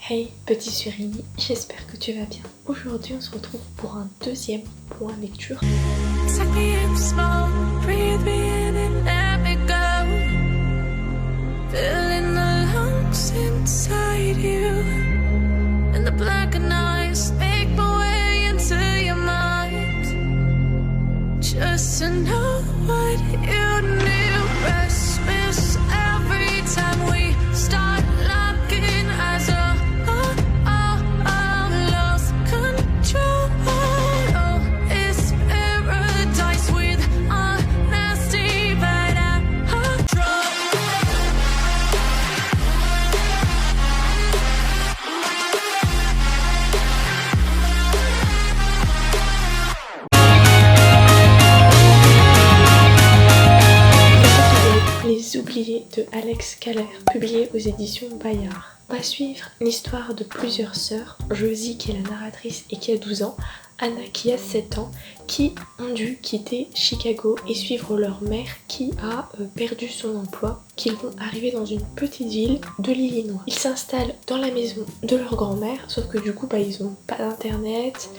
Hey petit Surimi, j'espère que tu vas bien. Aujourd'hui on se retrouve pour un deuxième point lecture. Les Oubliés de Alex Keller, publié aux éditions Bayard. On va suivre l'histoire de plusieurs sœurs, Josie qui est la narratrice et qui a 12 ans, Anna qui a 7 ans, qui ont dû quitter Chicago et suivre leur mère qui a perdu son emploi, qu'ils vont arriver dans une petite ville de l'Illinois. Ils s'installent dans la maison de leur grand-mère, sauf que du coup ils ont pas d'internet,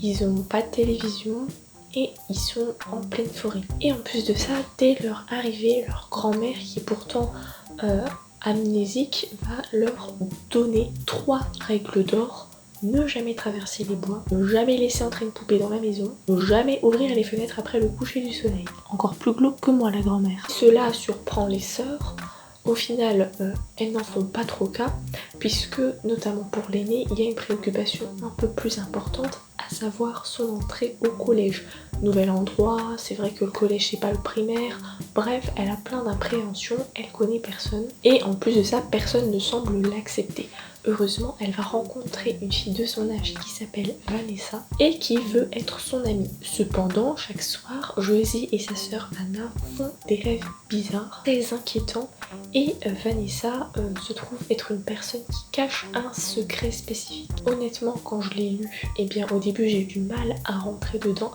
ils ont pas de télévision, et ils sont en pleine forêt. Et en plus de ça, dès leur arrivée, leur grand-mère, qui est pourtant amnésique, va leur donner 3 règles d'or. Ne jamais traverser les bois, ne jamais laisser entrer une poupée dans la maison, ne jamais ouvrir les fenêtres après le coucher du soleil. Encore plus glauque que moi la grand-mère. Cela surprend les sœurs. Au final, elles n'en font pas trop cas, puisque notamment pour l'aînée, il y a une préoccupation un peu plus importante, à savoir son entrée au collège. Nouvel endroit, c'est vrai que le collège c'est pas le primaire, bref, elle a plein d'appréhensions, elle connaît personne, et en plus de ça, personne ne semble l'accepter. Heureusement, elle va rencontrer une fille de son âge qui s'appelle Vanessa et qui veut être son amie. Cependant, chaque soir, Josie et sa sœur Anna font des rêves bizarres, très inquiétants, et Vanessa se trouve être une personne qui cache un secret spécifique. Honnêtement, quand je l'ai lu, eh bien au début j'ai eu du mal à rentrer dedans,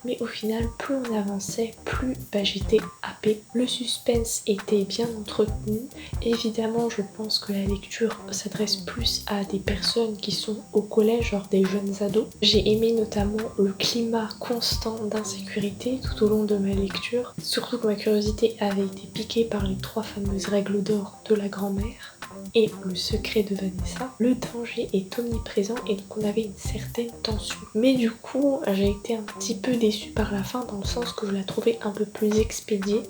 mais au final, plus on avançait, plus j'étais happée. Le suspense était bien entretenu. Évidemment, je pense que la lecture s'adresse plus à des personnes qui sont au collège, genre des jeunes ados. J'ai aimé notamment le climat constant d'insécurité tout au long de ma lecture, surtout que ma curiosité avait été piquée par les 3 fameuses règles d'or de la grand-mère et le secret de Vanessa. Le danger est omniprésent et donc on avait une certaine tension. Mais du coup, j'ai été un petit peu déçue par la fin, dans le sens que je la trouvais un peu plus expédiée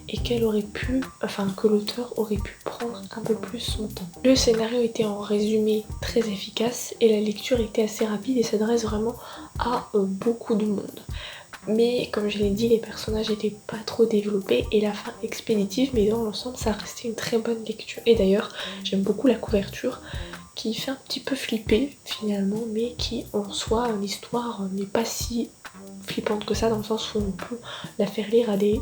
et qu'elle aurait pu, que l'auteur aurait pu prendre un peu plus son temps. Le scénario était en résumé très efficace et la lecture était assez rapide et s'adresse vraiment à beaucoup de monde. Mais comme je l'ai dit, les personnages n'étaient pas trop développés et la fin expéditive, mais dans l'ensemble ça restait une très bonne lecture. Et d'ailleurs, j'aime beaucoup la couverture qui fait un petit peu flipper finalement, mais qui en soi, l'histoire n'est pas si flippante que ça, dans le sens où on peut la faire lire à des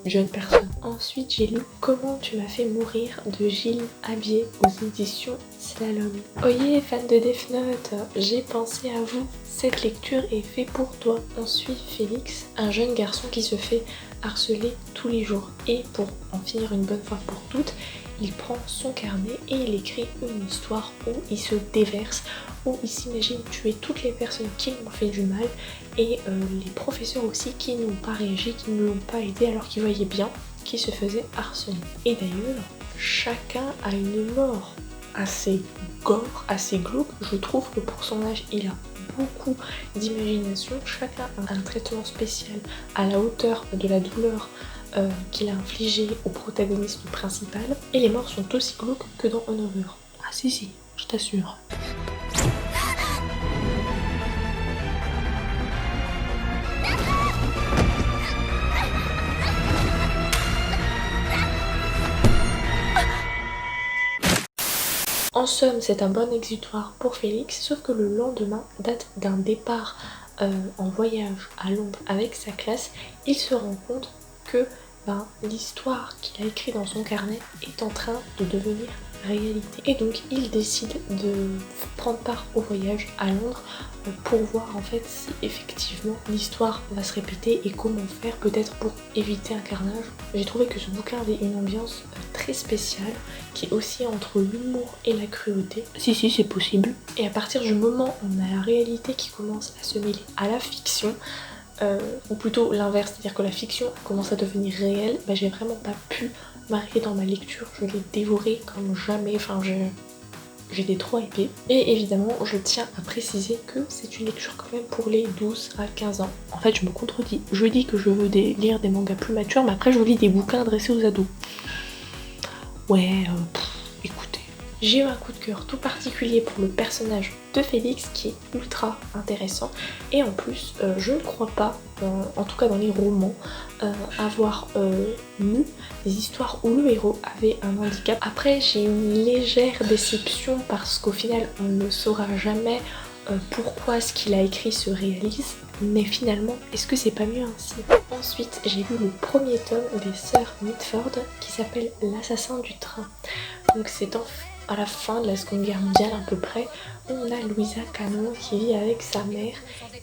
jeunes personnes. Ensuite, j'ai lu Comment tu m'as fait mourir de Gilles Habier aux éditions Slalom. Oyez, fan de Death Note, j'ai pensé à vous. Cette lecture est faite pour toi. On suit Félix, un jeune garçon qui se fait harceler tous les jours. Et pour en finir une bonne fois pour toutes, il prend son carnet et il écrit une histoire où il se déverse, où il s'imagine tuer toutes les personnes qui lui ont fait du mal et les professeurs aussi qui n'ont pas réagi, qui ne l'ont pas aidé alors qu'ils voyaient bien qu'il se faisait harceler. Et d'ailleurs, chacun a une mort assez gore, assez glauque. Je trouve que pour son âge, il a beaucoup d'imagination. Chacun a un traitement spécial à la hauteur de la douleur qu'il a infligé au protagoniste principal. Et les morts sont aussi glauques que dans Hanover. Ah si, je t'assure. En somme, c'est un bon exutoire pour Félix, sauf que le lendemain date d'un départ en voyage à Londres avec sa classe. Il se rend compte que l'histoire qu'il a écrite dans son carnet est en train de devenir réalité. Et donc il décide de prendre part au voyage à Londres pour voir en fait si effectivement l'histoire va se répéter et comment faire peut-être pour éviter un carnage. J'ai trouvé que ce bouquin avait une ambiance très spéciale qui est aussi entre l'humour et la cruauté. Si c'est possible. Et à partir du moment où on a la réalité qui commence à se mêler à la fiction, ou plutôt l'inverse, c'est-à-dire que la fiction commence à devenir réelle, bah, j'ai vraiment pas pu m'arrêter dans ma lecture, je l'ai dévoré comme jamais, enfin j'étais trop hypée. Et évidemment je tiens à préciser que c'est une lecture quand même pour les 12 à 15 ans. En fait je me contredis, je dis que je veux lire des mangas plus matures, mais après je lis des bouquins adressés aux ados. Ouais, écoutez. J'ai eu un coup de cœur tout particulier pour le personnage de Félix qui est ultra intéressant et en plus je ne crois pas, en tout cas dans les romans, avoir lu des histoires où le héros avait un handicap. Après j'ai une légère déception parce qu'au final on ne saura jamais pourquoi ce qu'il a écrit se réalise, mais finalement est-ce que c'est pas mieux ainsi? Ensuite j'ai lu le premier tome des sœurs Mitford qui s'appelle L'assassin du train. Donc c'est à la fin de la Seconde Guerre mondiale à peu près, on a Louisa Cannon qui vit avec sa mère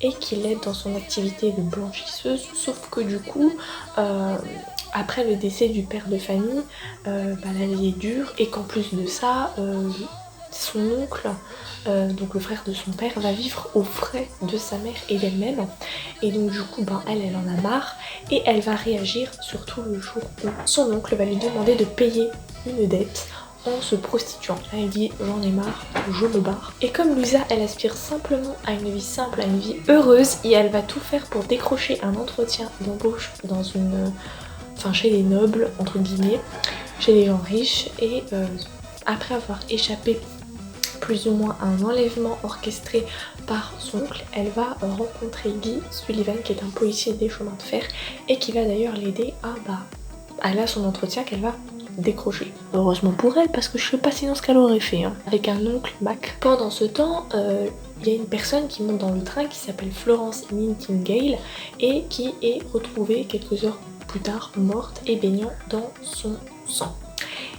et qui l'aide dans son activité de blanchisseuse, sauf que du coup, après le décès du père de famille, la vie est dure et qu'en plus de ça, son oncle, donc le frère de son père, va vivre aux frais de sa mère et d'elle-même. Et donc du coup, elle en a marre et elle va réagir surtout le jour où son oncle va lui demander de payer une dette en se prostituant. Elle dit j'en ai marre, je me barre. Et comme Louisa elle aspire simplement à une vie simple, à une vie heureuse, et elle va tout faire pour décrocher un entretien d'embauche dans chez les nobles entre guillemets, chez les gens riches, et après avoir échappé plus ou moins à un enlèvement orchestré par son oncle, elle va rencontrer Guy Sullivan qui est un policier des chemins de fer et qui va d'ailleurs l'aider à elle a son entretien qu'elle va décrocher. Heureusement pour elle parce que je sais pas sinon ce qu'elle aurait fait avec un oncle Mac. Pendant ce temps, il y a une personne qui monte dans le train qui s'appelle Florence Nightingale et qui est retrouvée quelques heures plus tard morte et baignant dans son sang.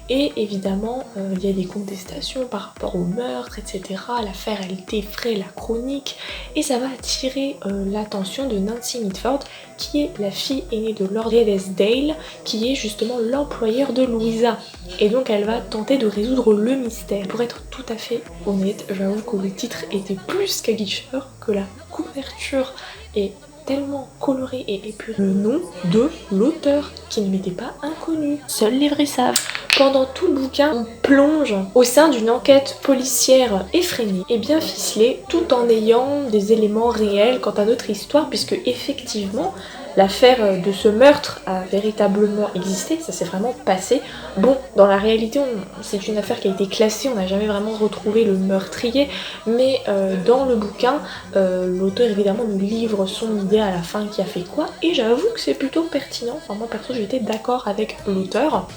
Et évidemment, il y a des contestations par rapport au meurtre, etc. L'affaire, elle défraie la chronique et ça va attirer l'attention de Nancy Mitford, qui est la fille aînée de Lord Redesdale, qui est justement l'employeur de Louisa. Et donc elle va tenter de résoudre le mystère. Pour être tout à fait honnête, j'avoue que le titre était plus qu'aguicheur, que la couverture est tellement coloré et épuré. Le nom de l'auteur qui ne m'était pas inconnu. Seuls les vrais savent. Pendant tout le bouquin, on plonge au sein d'une enquête policière effrénée et bien ficelée, tout en ayant des éléments réels quant à notre histoire, puisque effectivement, l'affaire de ce meurtre a véritablement existé, ça s'est vraiment passé. Bon, dans la réalité, c'est une affaire qui a été classée, on n'a jamais vraiment retrouvé le meurtrier, mais dans le bouquin, l'auteur évidemment nous livre son idée à la fin qui a fait quoi, et j'avoue que c'est plutôt pertinent, enfin moi perso j'étais d'accord avec l'auteur.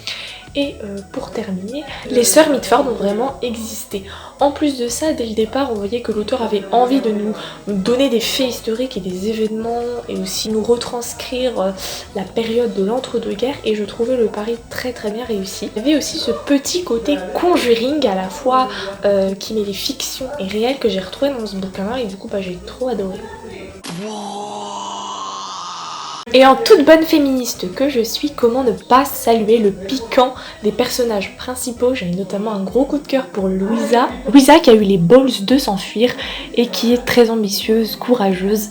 Et pour terminer, les sœurs Mitford ont vraiment existé. En plus de ça, dès le départ, on voyait que l'auteur avait envie de nous donner des faits historiques et des événements et aussi nous retranscrire la période de l'entre-deux-guerres, et je trouvais le pari très très bien réussi. Il y avait aussi ce petit côté conjuring à la fois qui mêlait fiction et réel que j'ai retrouvé dans ce bouquin-là, et du coup j'ai trop adoré. Et en toute bonne féministe que je suis, comment ne pas saluer le piquant des personnages principaux. J'ai notamment un gros coup de cœur pour Louisa. Louisa qui a eu les balls de s'enfuir et qui est très ambitieuse, courageuse,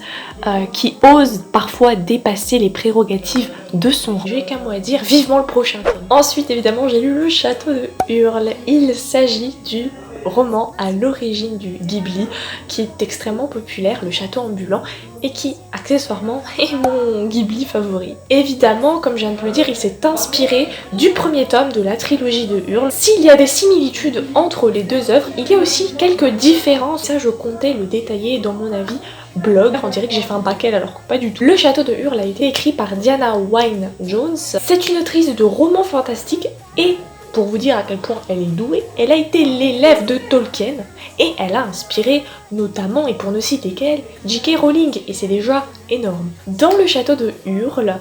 qui ose parfois dépasser les prérogatives de son rang. J'ai qu'un mot à dire, vivement le prochain tome. Ensuite évidemment j'ai lu Le Château de Hurle. Il s'agit du roman à l'origine du Ghibli qui est extrêmement populaire, Le Château ambulant, et qui accessoirement est mon Ghibli favori. Évidemment, comme je viens de le dire, il s'est inspiré du premier tome de la trilogie de Hurle. S'il y a des similitudes entre les deux œuvres, il y a aussi quelques différences. Ça, je comptais le détailler dans mon avis blog. On dirait que j'ai fait un bac-L alors que pas du tout. Le Château de Hurle a été écrit par Diana Wynne Jones. C'est une autrice de romans fantastiques et pour vous dire à quel point elle est douée, elle a été l'élève de Tolkien et elle a inspiré notamment, et pour ne citer qu'elle, J.K. Rowling, et c'est déjà énorme. Dans Le Château de Hurle,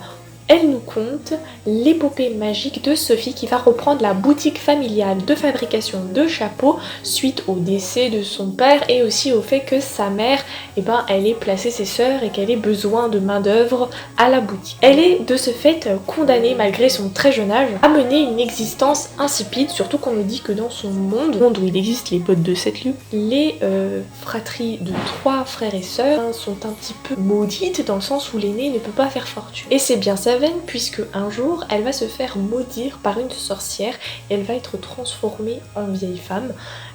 Elle nous conte l'épopée magique de Sophie qui va reprendre la boutique familiale de fabrication de chapeaux suite au décès de son père et aussi au fait que sa mère, elle ait placé ses sœurs et qu'elle ait besoin de main d'œuvre à la boutique. Elle est de ce fait condamnée malgré son très jeune âge à mener une existence insipide, surtout qu'on nous dit que dans son monde où il existe les bottes de 7 lieues, les fratries de 3 frères et sœurs sont un petit peu maudites dans le sens où l'aîné ne peut pas faire fortune. Et c'est bien sa veine puisque un jour elle va se faire maudire par une sorcière et elle va être transformée en vieille femme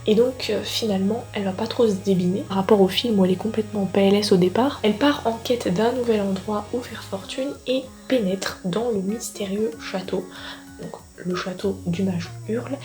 et donc finalement elle va pas trop se débiner par rapport au film où elle est complètement PLS au départ. Elle part en quête d'un nouvel endroit où faire fortune et pénètre dans le mystérieux château, donc le château du mage Hurle,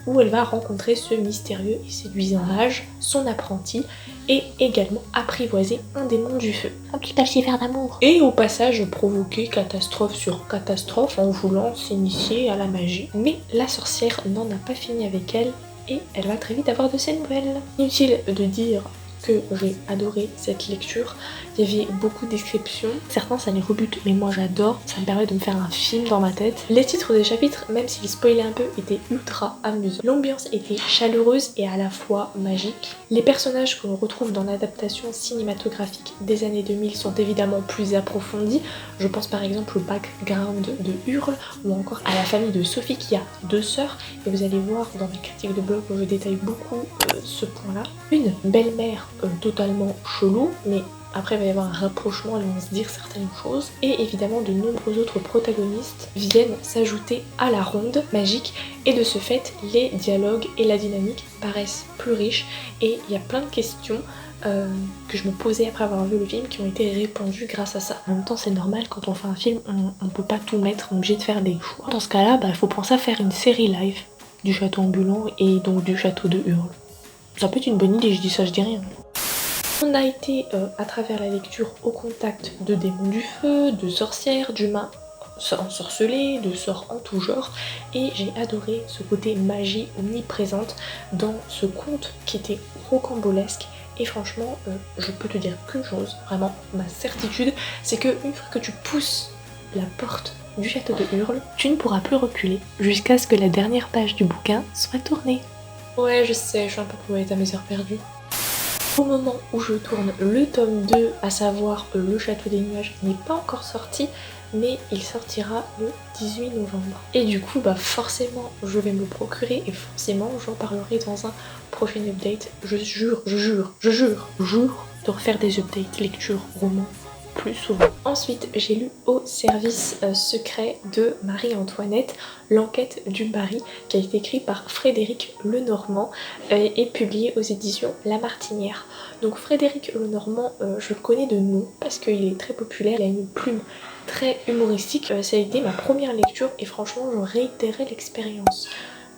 où elle va rencontrer ce mystérieux et séduisant mage, son apprenti, et également apprivoiser un démon du feu. Un petit pacifère d'amour. Et au passage provoquer catastrophe sur catastrophe en voulant s'initier à la magie. Mais la sorcière n'en a pas fini avec elle et elle va très vite avoir de ses nouvelles. Inutile de dire que j'ai adoré cette lecture. Il y avait beaucoup de descriptions. Certains ça les rebute, mais moi j'adore. Ça me permet de me faire un film dans ma tête. Les titres des chapitres, même s'ils spoilaient un peu, étaient ultra amusants. L'ambiance était chaleureuse et à la fois magique. Les personnages que l'on retrouve dans l'adaptation cinématographique des années 2000 sont évidemment plus approfondis. Je pense par exemple au background de Hurle ou encore à la famille de Sophie qui a 2 sœurs. Et vous allez voir dans mes critiques de blog où je détaille beaucoup ce point-là. Une belle-mère totalement chelou, mais après il va y avoir un rapprochement, elles vont se dire certaines choses. Et évidemment de nombreux autres protagonistes viennent s'ajouter à la ronde magique et de ce fait les dialogues et la dynamique paraissent plus riches et il y a plein de questions que je me posais après avoir vu le film qui ont été répondues grâce à ça. En même temps c'est normal, quand on fait un film on peut pas tout mettre, on est obligé de faire des choix. Dans ce cas là il faut penser à faire une série live du château ambulant et donc du château de Hurle. Ça peut être une bonne idée, je dis ça, je dis rien. On a été à travers la lecture au contact de démons du feu, de sorcières, d'humains ensorcelés, de sorts en tout genre et j'ai adoré ce côté magie omniprésente dans ce conte qui était rocambolesque et franchement je peux te dire qu'une chose, vraiment ma certitude, c'est que une fois que tu pousses la porte du château de Hurle, tu ne pourras plus reculer jusqu'à ce que la dernière page du bouquin soit tournée. Ouais, je sais, je suis un peu poète à mes heures perdues. Au moment où je tourne le tome 2, à savoir le château des nuages, n'est pas encore sorti, mais il sortira le 18 novembre. Et du coup, forcément, je vais me le procurer et forcément, j'en parlerai dans un prochain update. Je jure de refaire des updates, lecture, romans, plus souvent. Ensuite, j'ai lu Au service secret de Marie-Antoinette, l'enquête du mari, qui a été écrit par Frédéric Lenormand et publié aux éditions La Martinière. Donc Frédéric Lenormand, je le connais de nom parce qu'il est très populaire, il a une plume très humoristique. Ça a été ma première lecture et franchement, je réitérais l'expérience.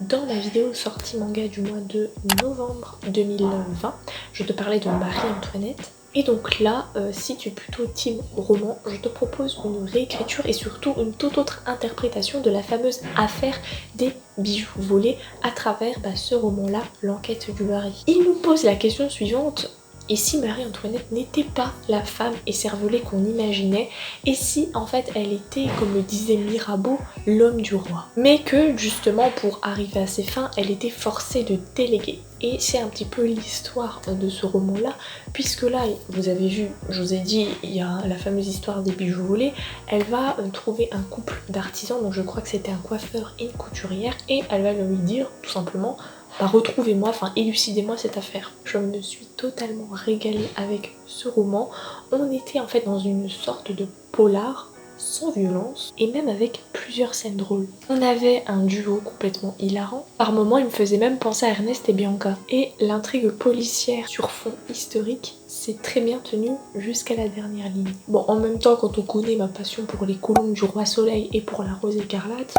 Dans la vidéo sortie manga du mois de novembre 2020, je te parlais de Marie-Antoinette. Et donc là, si tu es plutôt team roman, je te propose une réécriture et surtout une toute autre interprétation de la fameuse affaire des bijoux volés à travers ce roman-là, l'enquête du mari. Il nous pose la question suivante. Et si Marie-Antoinette n'était pas la femme écervelée qu'on imaginait, et si en fait elle était, comme le disait Mirabeau, l'homme du roi, mais que justement pour arriver à ses fins, elle était forcée de déléguer. Et c'est un petit peu l'histoire de ce roman-là, puisque là, vous avez vu, je vous ai dit, il y a la fameuse histoire des bijoux volés. Elle va trouver un couple d'artisans, donc je crois que c'était un coiffeur et une couturière, et elle va lui dire tout simplement, retrouvez-moi, élucidez-moi cette affaire. Je me suis totalement régalée avec ce roman. On était en fait dans une sorte de polar sans violence et même avec plusieurs scènes drôles. On avait un duo complètement hilarant. Par moments, il me faisait même penser à Ernest et Bianca. Et l'intrigue policière sur fond historique, c'est très bien tenu jusqu'à la dernière ligne. Bon, en même temps, quand on connaît ma passion pour les colombes du roi soleil et pour la rose écarlate,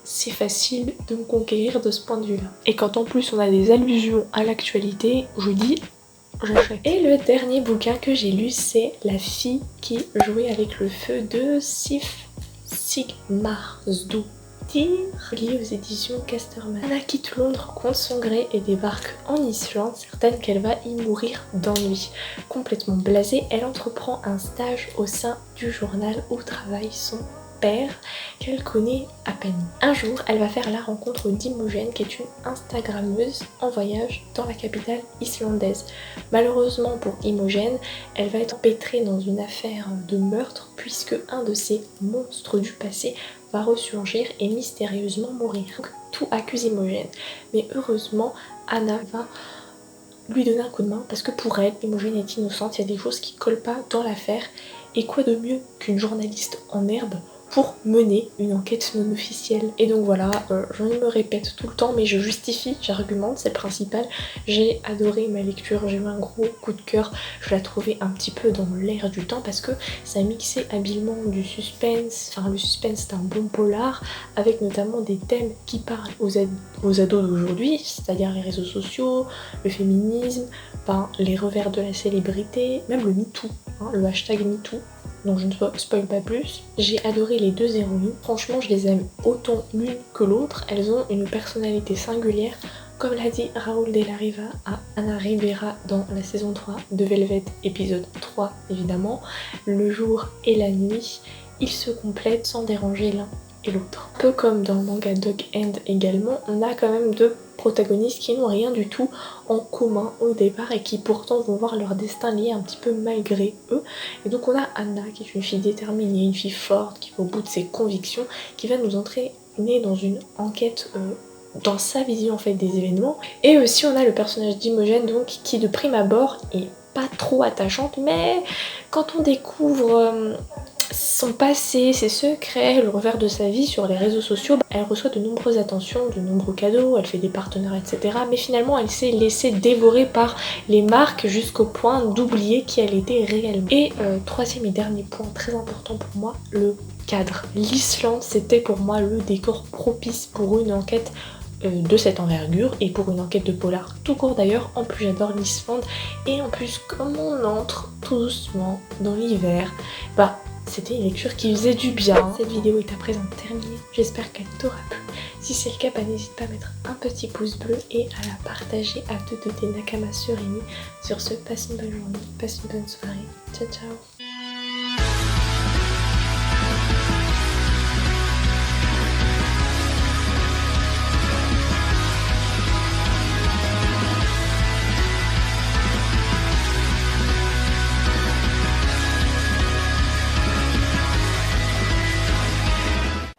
c'est facile de me conquérir de ce point de vue-là. Et quand en plus on a des allusions à l'actualité, je dis j'achète. Et le dernier bouquin que j'ai lu, c'est La fille qui jouait avec le feu de Sif Sigmarsdóttir, lié aux éditions Casterman. Anna quitte Londres contre son gré et débarque en Islande, certaine qu'elle va y mourir d'ennui. Complètement blasée, elle entreprend un stage au sein du journal où travaille son père qu'elle connaît à peine. Un jour, elle va faire la rencontre d'Imogen, qui est une Instagrammeuse en voyage dans la capitale islandaise. Malheureusement pour Imogen, elle va être empêtrée dans une affaire de meurtre puisque un de ces monstres du passé va ressurgir et mystérieusement mourir. Donc, tout accuse Imogen. Mais heureusement, Anna va lui donner un coup de main parce que pour elle, Imogen est innocente, il y a des choses qui collent pas dans l'affaire. Et quoi de mieux qu'une journaliste en herbe pour mener une enquête non officielle. Et donc voilà, je me répète tout le temps, mais je justifie, j'argumente, c'est le principal. J'ai adoré ma lecture, j'ai eu un gros coup de cœur, je la trouvais un petit peu dans l'air du temps parce que ça mixait habilement du suspense, enfin le suspense c'est un bon polar, avec notamment des thèmes qui parlent aux ados d'aujourd'hui, c'est-à-dire les réseaux sociaux, le féminisme, enfin, les revers de la célébrité, même le MeToo, hein, le hashtag MeToo. Donc je ne spoil pas plus. J'ai adoré les deux héroïnes. Franchement, je les aime autant l'une que l'autre. Elles ont une personnalité singulière. Comme l'a dit Raúl de la Riva à Ana Ribera dans la saison 3 de Velvet, épisode 3 évidemment, le jour et la nuit, ils se complètent sans déranger l'un et l'autre. Un peu comme dans le manga Dog End également, on a quand même deux protagonistes qui n'ont rien du tout en commun au départ et qui pourtant vont voir leur destin lié un petit peu malgré eux. Et donc on a Anna qui est une fille déterminée, une fille forte, qui va au bout de ses convictions, qui va nous entraîner dans une enquête dans sa vision en fait des événements. Et aussi on a le personnage d'Imogen donc qui de prime abord est pas trop attachante, mais quand on découvre son passé, ses secrets, le revers de sa vie sur les réseaux sociaux, elle reçoit de nombreuses attentions, de nombreux cadeaux, elle fait des partenaires, etc. Mais finalement, elle s'est laissée dévorer par les marques jusqu'au point d'oublier qui elle était réellement. Et troisième et dernier point très important pour moi, le cadre. L'Islande, c'était pour moi le décor propice pour une enquête de cette envergure et pour une enquête de polar tout court d'ailleurs. En plus j'adore l'Islande et en plus comme on entre tout doucement dans l'hiver, bah c'était une lecture qui faisait du bien. Cette vidéo est à présent terminée, j'espère qu'elle t'aura plu. Si c'est le cas, bah, n'hésite pas à mettre un petit pouce bleu et à la partager à deux de tes nakamas sur Sur ce, passe une bonne journée, passe une bonne soirée, ciao ciao.